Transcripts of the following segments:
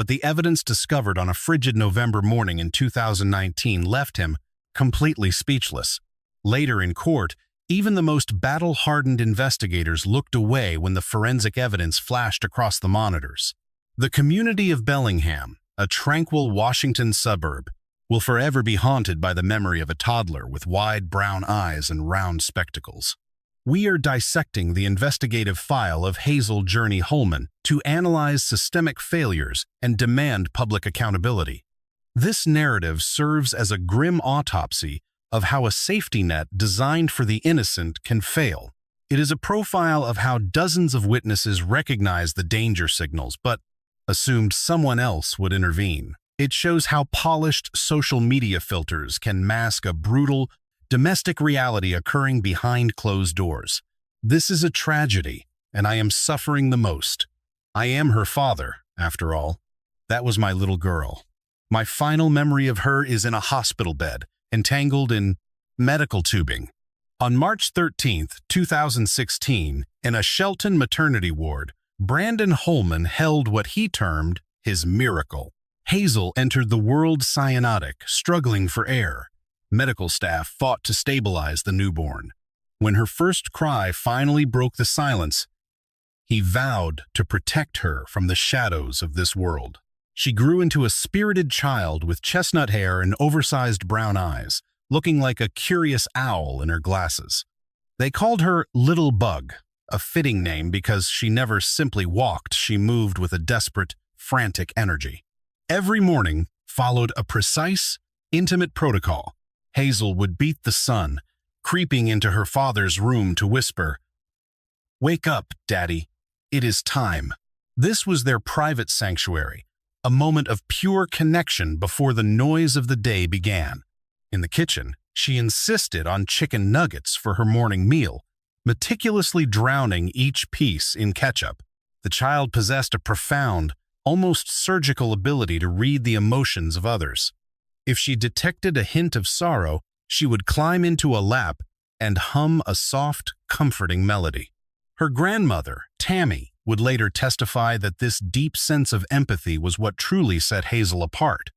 the evidence discovered on a frigid November morning in 2019 left him completely speechless. Later in court, even the most battle-hardened investigators looked away when the forensic evidence flashed across the monitors. The community of Bellingham, a tranquil Washington suburb, will forever be haunted by the memory of a toddler with wide brown eyes and round spectacles. We are dissecting the investigative file of Hazel Journey Holman to analyze systemic failures and demand public accountability. This narrative serves as a grim autopsy of how a safety net designed for the innocent can fail. It is a profile of how dozens of witnesses recognized the danger signals but assumed someone else would intervene. It shows how polished social media filters can mask a brutal, domestic reality occurring behind closed doors. This is a tragedy, and I am suffering the most. I am her father, after all. That was my little girl. My final memory of her is in a hospital bed, entangled in medical tubing. On March 13, 2016, in a Shelton maternity ward, Brandon Holman held what he termed his miracle. Hazel entered the world cyanotic, struggling for air. Medical staff fought to stabilize the newborn. When her first cry finally broke the silence, he vowed to protect her from the shadows of this world. She grew into a spirited child with chestnut hair and oversized brown eyes, looking like a curious owl in her glasses. They called her Little Bug, a fitting name because she never simply walked, she moved with a desperate, frantic energy. Every morning followed a precise, intimate protocol. Hazel would beat the sun, creeping into her father's room to whisper, "Wake up, Daddy. It is time." This was their private sanctuary, a moment of pure connection before the noise of the day began. In the kitchen, she insisted on chicken nuggets for her morning meal, meticulously drowning each piece in ketchup. The child possessed a profound, almost surgical ability to read the emotions of others. If she detected a hint of sorrow, she would climb into a lap and hum a soft, comforting melody. Her grandmother, Tammy, would later testify that this deep sense of empathy was what truly set Hazel apart.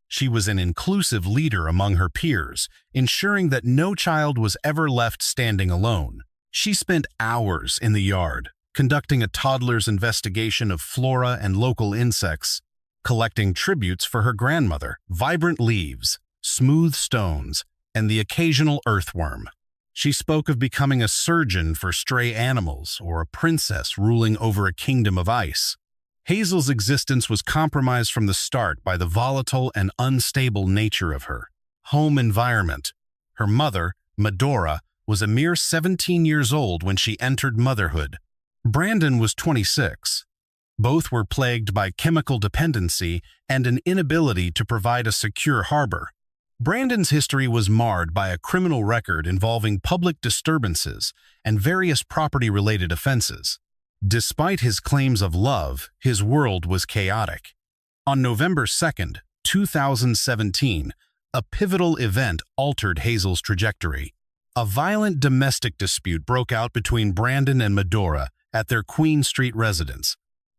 She was an inclusive leader among her peers, ensuring that no child was ever left standing alone. She spent hours in the yard, conducting a toddler's investigation of flora and local insects, collecting tributes for her grandmother, vibrant leaves, smooth stones, and the occasional earthworm. She spoke of becoming a surgeon for stray animals or a princess ruling over a kingdom of ice. Hazel's existence was compromised from the start by the volatile and unstable nature of her home environment. Her mother, Medora, was a mere 17 years old when she entered motherhood. Brandon was 26. Both were plagued by chemical dependency and an inability to provide a secure harbor. Brandon's history was marred by a criminal record involving public disturbances and various property-related offenses. Despite his claims of love, his world was chaotic. On November 2, 2017, a pivotal event altered Hazel's trajectory. A violent domestic dispute broke out between Brandon and Medora at their Queen Street residence.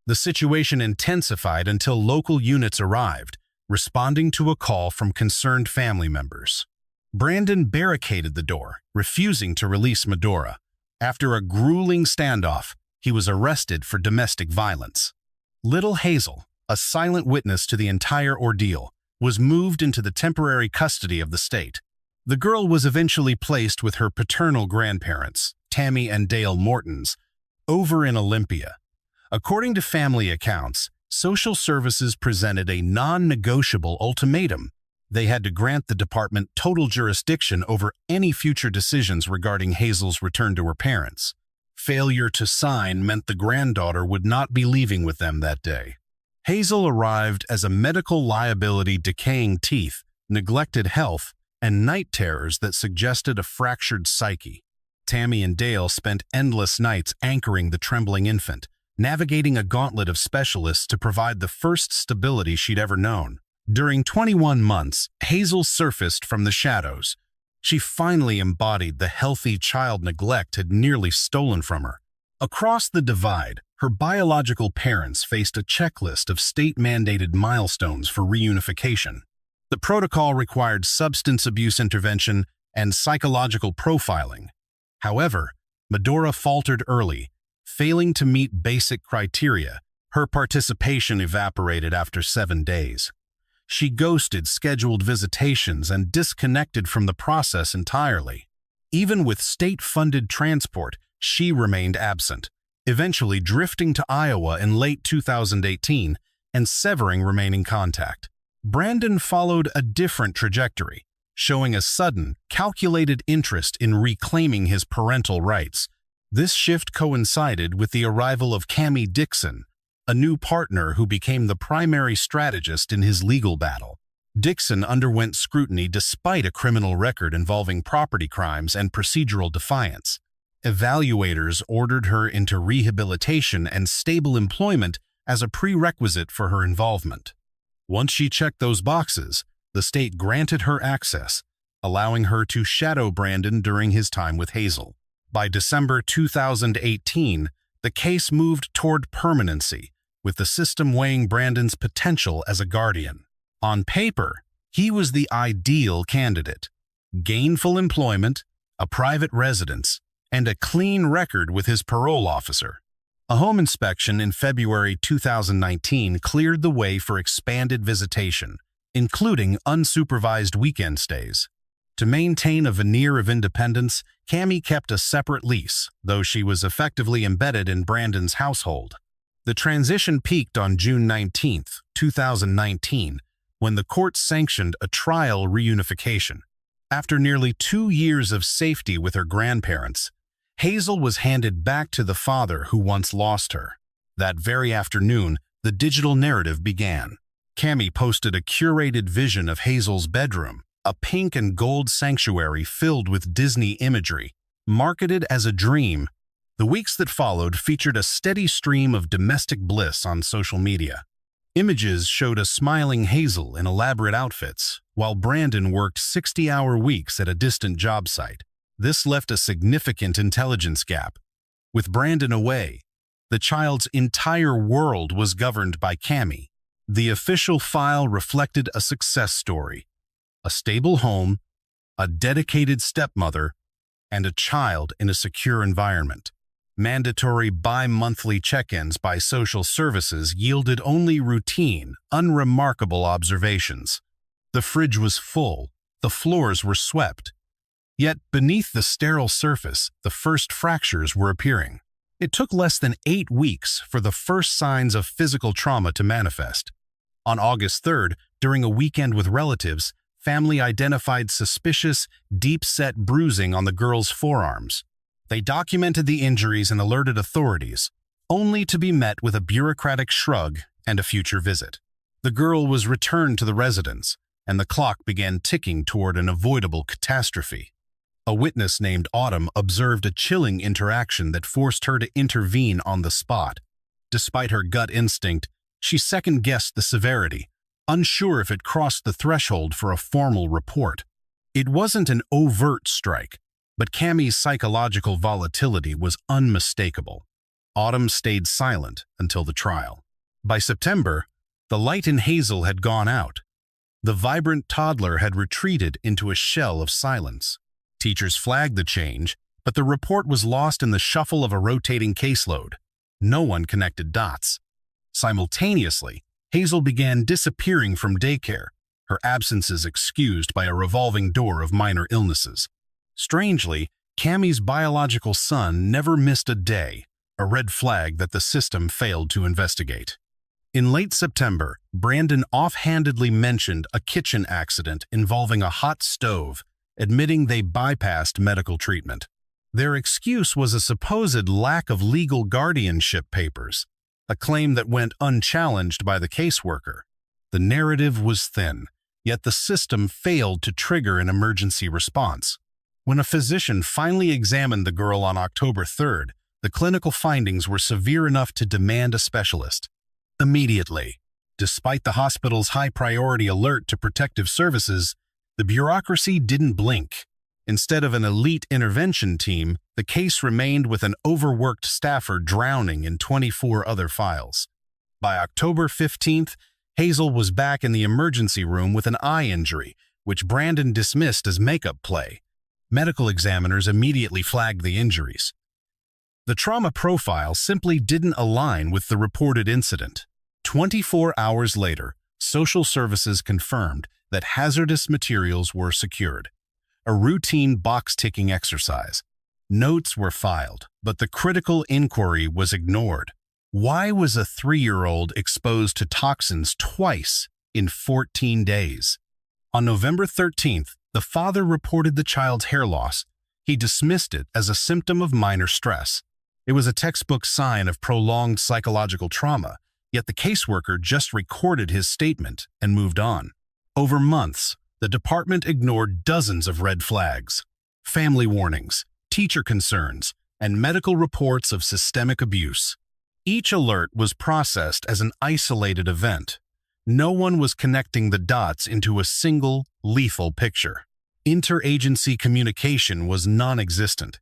The situation intensified until local units arrived, responding to a call from concerned family members. Brandon barricaded the door, refusing to release Medora. After a grueling standoff, he was arrested for domestic violence. Little Hazel, a silent witness to the entire ordeal, was moved into the temporary custody of the state. The girl was eventually placed with her paternal grandparents, Tammy and Dale Mortons, over in Olympia. According to family accounts, social services presented a non-negotiable ultimatum. They had to grant the department total jurisdiction over any future decisions regarding Hazel's return to her parents. Failure to sign meant the granddaughter would not be leaving with them that day. Hazel arrived as a medical liability, decaying teeth, neglected health, and night terrors that suggested a fractured psyche. Tammy and Dale spent endless nights anchoring the trembling infant, navigating a gauntlet of specialists to provide the first stability she'd ever known. During 21 months, Hazel surfaced from the shadows. She finally embodied the healthy child neglect had nearly stolen from her. Across the divide, Her biological parents faced a checklist of state-mandated milestones for reunification. The protocol required substance abuse intervention and psychological profiling. However, Medora faltered early, failing to meet basic criteria. Her participation evaporated after 7 days. She ghosted scheduled visitations and disconnected from the process entirely. Even with state-funded transport, she remained absent, eventually drifting to Iowa in late 2018 and severing remaining contact. Brandon followed a different trajectory, showing a sudden, calculated interest in reclaiming his parental rights. This shift coincided with the arrival of Cammy Dixon, a new partner who became the primary strategist in his legal battle. Dixon underwent scrutiny despite a criminal record involving property crimes and procedural defiance. Evaluators ordered her into rehabilitation and stable employment as a prerequisite for her involvement. Once she checked those boxes, the state granted her access, allowing her to shadow Brandon during his time with Hazel. By December 2018, the case moved toward permanency, with the system weighing Brandon's potential as a guardian. On paper, he was the ideal candidate: gainful employment, a private residence, and a clean record with his parole officer. A home inspection in February 2019 cleared the way for expanded visitation, including unsupervised weekend stays. To maintain a veneer of independence, Cammy kept a separate lease, though she was effectively embedded in Brandon's household. The transition peaked on June 19, 2019, when the court sanctioned a trial reunification. After nearly 2 years of safety with her grandparents, Hazel was handed back to the father who once lost her. That very afternoon, the digital narrative began. Cammy posted a curated vision of Hazel's bedroom, a pink and gold sanctuary filled with Disney imagery, marketed as a dream. The weeks that followed featured a steady stream of domestic bliss on social media. Images showed a smiling Hazel in elaborate outfits, while Brandon worked 60-hour weeks at a distant job site. This left a significant intelligence gap. With Brandon away, the child's entire world was governed by Cammy. The official file reflected a success story: a stable home, a dedicated stepmother, and a child in a secure environment. Mandatory bi-monthly check-ins by social services yielded only routine, unremarkable observations. The fridge was full, the floors were swept. Yet beneath the sterile surface, the first fractures were appearing. It took less than 8 weeks for the first signs of physical trauma to manifest. On August 3rd, during a weekend with relatives, family identified suspicious, deep-set bruising on the girl's forearms. They documented the injuries and alerted authorities, only to be met with a bureaucratic shrug and a future visit. The girl was returned to the residence, and the clock began ticking toward an avoidable catastrophe. A witness named Autumn observed a chilling interaction that forced her to intervene on the spot. Despite her gut instinct, she second-guessed the severity, unsure if it crossed the threshold for a formal report. It wasn't an overt strike, but Cammy's psychological volatility was unmistakable. Autumn stayed silent until the trial. By September, the light in Hazel had gone out. The vibrant toddler had retreated into a shell of silence. Teachers flagged the change, but the report was lost in the shuffle of a rotating caseload. No one connected dots. Simultaneously, Hazel began disappearing from daycare, her absences excused by a revolving door of minor illnesses. Strangely, Cammy's biological son never missed a day, a red flag that the system failed to investigate. In late September, Brandon offhandedly mentioned a kitchen accident involving a hot stove, admitting they bypassed medical treatment. Their excuse was a supposed lack of legal guardianship papers, a claim that went unchallenged by the caseworker. The narrative was thin, yet the system failed to trigger an emergency response. When a physician finally examined the girl on October 3rd, the clinical findings were severe enough to demand a specialist. Immediately, despite the hospital's high-priority alert to protective services, the bureaucracy didn't blink. Instead of an elite intervention team, The case remained with an overworked staffer drowning in 24 other files. By October 15th, Hazel was back in the emergency room with an eye injury, which Brandon dismissed as makeup play. Medical examiners immediately flagged the injuries. The trauma profile simply didn't align with the reported incident. 24 hours later, social services confirmed that hazardous materials were secured. A routine box-ticking exercise. Notes were filed, but the critical inquiry was ignored. Why was a 3-year-old exposed to toxins twice in 14 days? On November 13th, the father reported the child's hair loss. He dismissed it as a symptom of minor stress. It was a textbook sign of prolonged psychological trauma, yet the caseworker just recorded his statement and moved on. Over months, the department ignored dozens of red flags, family warnings, teacher concerns, and medical reports of systemic abuse. Each alert was processed as an isolated event. No one was connecting the dots into a single, lethal picture. Interagency communication was non-existent.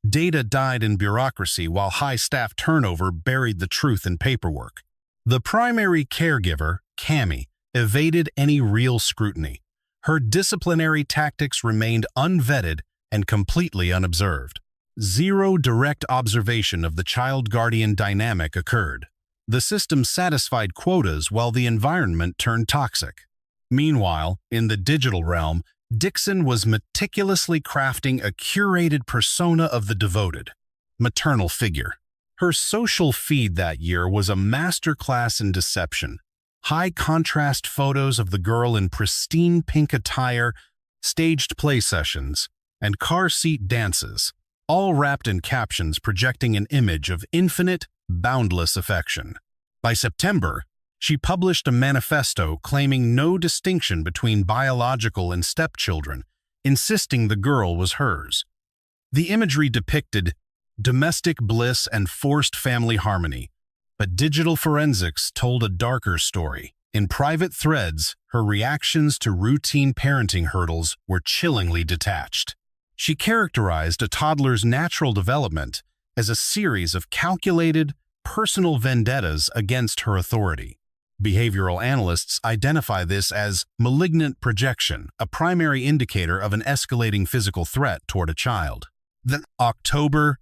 Data died in bureaucracy while high staff turnover buried the truth in paperwork. The primary caregiver, Cammy, evaded any real scrutiny. Her disciplinary tactics remained unvetted and completely unobserved. Zero direct observation of the child-guardian dynamic occurred. The system satisfied quotas while the environment turned toxic. Meanwhile, in the digital realm, Dixon was meticulously crafting a curated persona of the devoted, maternal figure. Her social feed that year was a masterclass in deception. High-contrast photos of the girl in pristine pink attire, staged play sessions, and car seat dances, all wrapped in captions projecting an image of infinite, boundless affection. By September, she published a manifesto claiming no distinction between biological and stepchildren, insisting the girl was hers. The imagery depicted domestic bliss and forced family harmony, but digital forensics told a darker story. In private threads, her reactions to routine parenting hurdles were chillingly detached. She characterized a toddler's natural development as a series of calculated, personal vendettas against her authority. Behavioral analysts identify this as malignant projection, a primary indicator of an escalating physical threat toward a child. Then, October,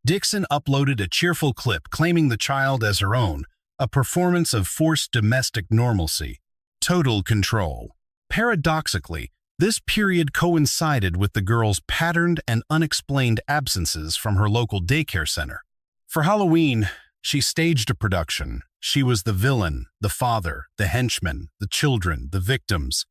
Dixon uploaded a cheerful clip claiming the child as her own, a performance of forced domestic normalcy, total control. Paradoxically, this period coincided with the girl's patterned and unexplained absences from her local daycare center. For Halloween, she staged a production. She was the villain, the father, the henchman, the children, the victims.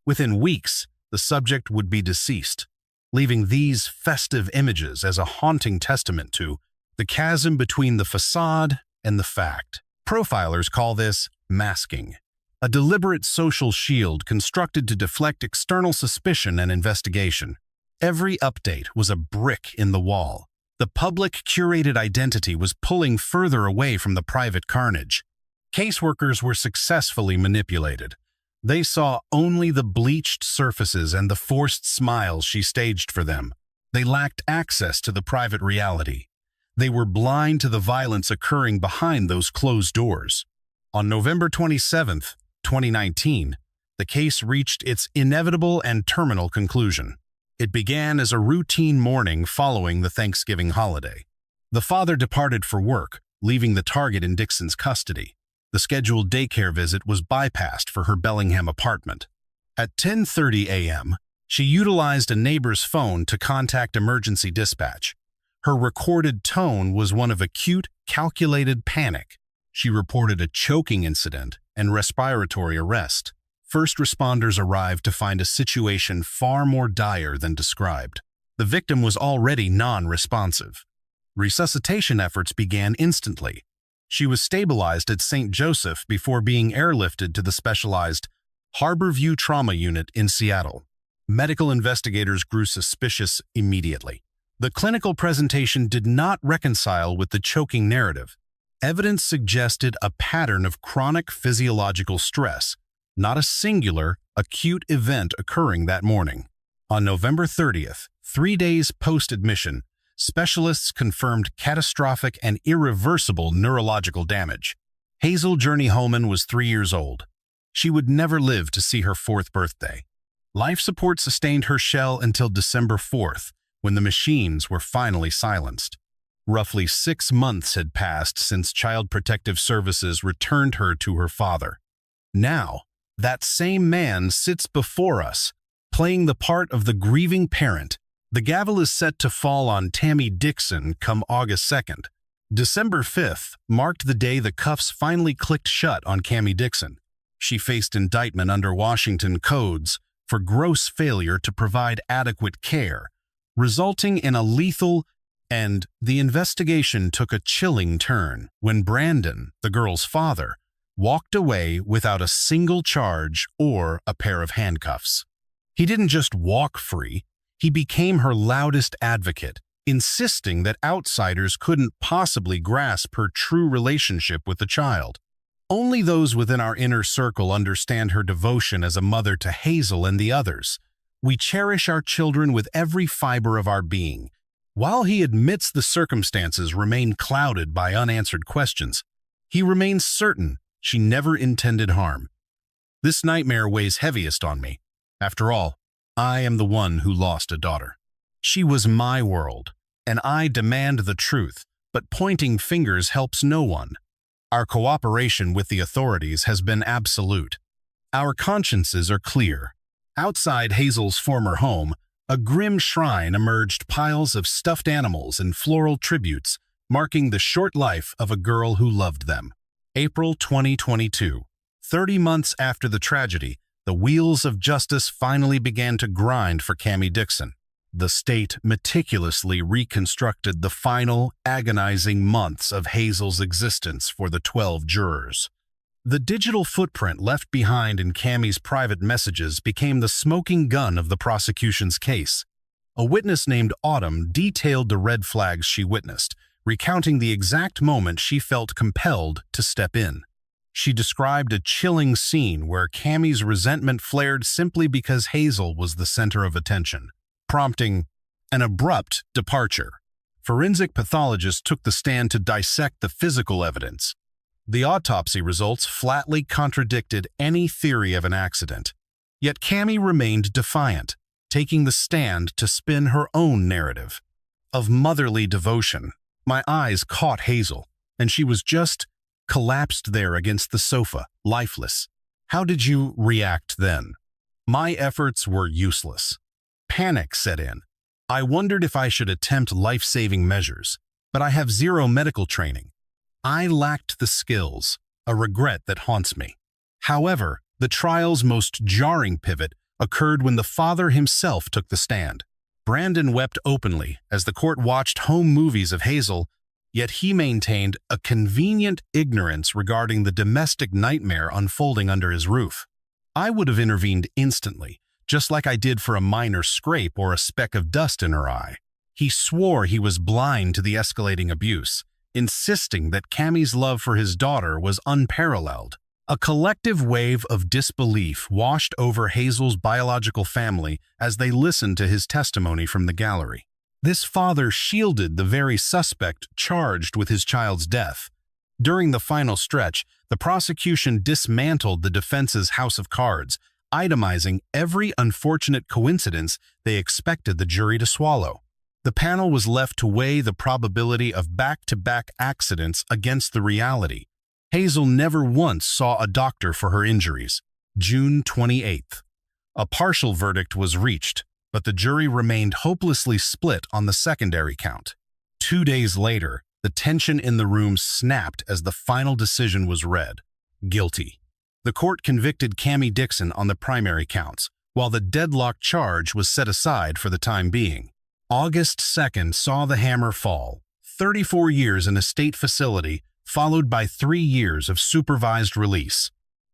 Within weeks, the subject would be deceased, leaving these festive images as a haunting testament to the chasm between the facade and the fact. Profilers call this masking, a deliberate social shield constructed to deflect external suspicion and investigation. Every update was a brick in the wall. The public curated identity was pulling further away from the private carnage. Caseworkers were successfully manipulated. They saw only the bleached surfaces and the forced smiles she staged for them. They lacked access to the private reality. They were blind to the violence occurring behind those closed doors. On November 27, 2019, the case reached its inevitable and terminal conclusion. It began as a routine morning following the Thanksgiving holiday. The father departed for work, leaving the target in Dixon's custody. The scheduled daycare visit was bypassed for her Bellingham apartment. At 10:30 a.m., she utilized a neighbor's phone to contact emergency dispatch. Her recorded tone was one of acute, calculated panic. She reported a choking incident and respiratory arrest. First responders arrived to find a situation far more dire than described. The victim was already non-responsive. Resuscitation efforts began instantly. She was stabilized at St. Joseph before being airlifted to the specialized Harborview Trauma Unit in Seattle. Medical investigators grew suspicious immediately. The clinical presentation did not reconcile with the choking narrative. Evidence suggested a pattern of chronic physiological stress, not a singular, acute event occurring that morning. On November 30th, 3 days post-admission, specialists confirmed catastrophic and irreversible neurological damage. Hazel Journey Holman was 3 years old. She would never live to see her 4th birthday. Life support sustained her shell until December 4th, when the machines were finally silenced. Roughly 6 months had passed since Child Protective Services returned her to her father. Now, that same man sits before us, playing the part of the grieving parent. The gavel is set to fall on Cammy Dixon come August 2nd. December 5th marked the day the cuffs finally clicked shut on Cammy Dixon. She faced indictment under Washington codes for gross failure to provide adequate care, resulting in a lethal, and the investigation took a chilling turn when Brandon, the girl's father, walked away without a single charge or a pair of handcuffs. He didn't just walk free, he became her loudest advocate, insisting that outsiders couldn't possibly grasp her true relationship with the child. Only those within our inner circle understand her devotion as a mother to Hazel and the others. We cherish our children with every fiber of our being. While he admits the circumstances remain clouded by unanswered questions, he remains certain she never intended harm. This nightmare weighs heaviest on me. After all, I am the one who lost a daughter. She was my world, and I demand the truth, but pointing fingers helps no one. Our cooperation with the authorities has been absolute. Our consciences are clear. Outside Hazel's former home, a grim shrine emerged, piles of stuffed animals and floral tributes, marking the short life of a girl who loved them. April 2022. 30 months after the tragedy, the wheels of justice finally began to grind for Cammy Dixon. The state meticulously reconstructed the final, agonizing months of Hazel's existence for the 12 jurors. The digital footprint left behind in Cammy's private messages became the smoking gun of the prosecution's case. A witness named Autumn detailed the red flags she witnessed, recounting the exact moment she felt compelled to step in. She described a chilling scene where Cammy's resentment flared simply because Hazel was the center of attention, prompting an abrupt departure. Forensic pathologists took the stand to dissect the physical evidence. The autopsy results flatly contradicted any theory of an accident. Yet Cammy remained defiant, taking the stand to spin her own narrative of motherly devotion. My eyes caught Hazel, and she was just collapsed there against the sofa, lifeless. How did you react then? My efforts were useless. Panic set in. I wondered if I should attempt life-saving measures, but I have zero medical training. I lacked the skills, a regret that haunts me. However, the trial's most jarring pivot occurred when the father himself took the stand. Brandon wept openly as the court watched home movies of Hazel, yet he maintained a convenient ignorance regarding the domestic nightmare unfolding under his roof. I would have intervened instantly, just like I did for a minor scrape or a speck of dust in her eye. He swore he was blind to the escalating abuse, insisting that Cammy's love for his daughter was unparalleled. A collective wave of disbelief washed over Hazel's biological family as they listened to his testimony from the gallery. This father shielded the very suspect charged with his child's death. During the final stretch, the prosecution dismantled the defense's house of cards, itemizing every unfortunate coincidence they expected the jury to swallow. The panel was left to weigh the probability of back-to-back accidents against the reality. Hazel never once saw a doctor for her injuries. June 28th. A partial verdict was reached, but the jury remained hopelessly split on the secondary count. 2 days later, the tension in the room snapped as the final decision was read. Guilty. The court convicted Cammy Dixon on the primary counts, while the deadlock charge was set aside for the time being. August 2nd saw the hammer fall. 34 years in a state facility, followed by 3 years of supervised release.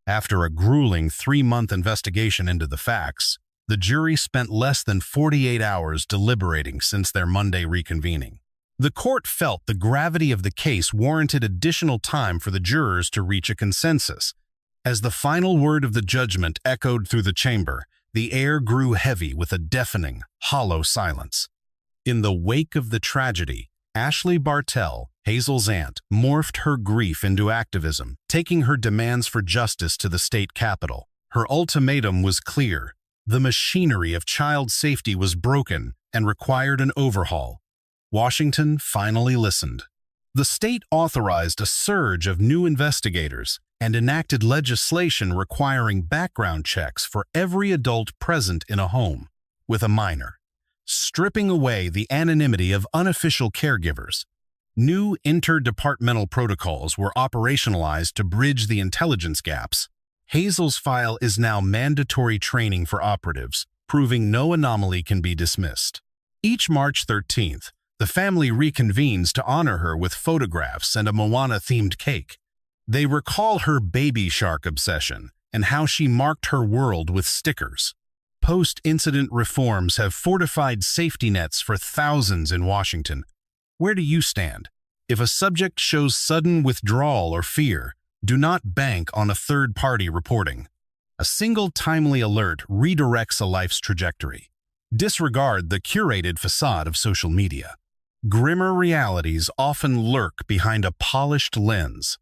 After a grueling 3-month investigation into the facts, the jury spent less than 48 hours deliberating since their Monday reconvening. The court felt the gravity of the case warranted additional time for the jurors to reach a consensus. As the final word of the judgment echoed through the chamber, the air grew heavy with a deafening, hollow silence. In the wake of the tragedy, Ashley Bartell, Hazel's aunt, morphed her grief into activism, taking her demands for justice to the state capitol. Her ultimatum was clear. The machinery of child safety was broken and required an overhaul. Washington finally listened. The state authorized a surge of new investigators and enacted legislation requiring background checks for every adult present in a home with a minor, stripping away the anonymity of unofficial caregivers. New interdepartmental protocols were operationalized to bridge the intelligence gaps. Hazel's file is now mandatory training for operatives, proving no anomaly can be dismissed. Each March 13th, the family reconvenes to honor her with photographs and a Moana-themed cake. They recall her baby shark obsession and how she marked her world with stickers. Post-incident reforms have fortified safety nets for thousands in Washington. Where do you stand? If a subject shows sudden withdrawal or fear, do not bank on a third-party reporting. A single timely alert redirects a life's trajectory. Disregard the curated facade of social media. Grimmer realities often lurk behind a polished lens.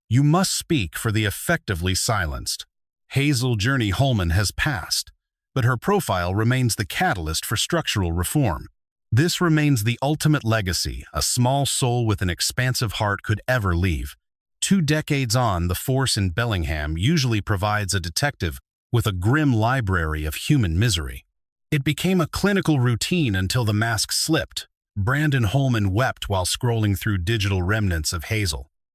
You must speak for the effectively silenced. Hazel Journey Holman has passed, but her profile remains the catalyst for structural reform. This remains the ultimate legacy a small soul with an expansive heart could ever leave. 2 decades on, the force in Bellingham usually provides a detective with a grim library of human misery. It became a clinical routine until the mask slipped. Brandon Holman wept while scrolling through digital remnants of Hazel.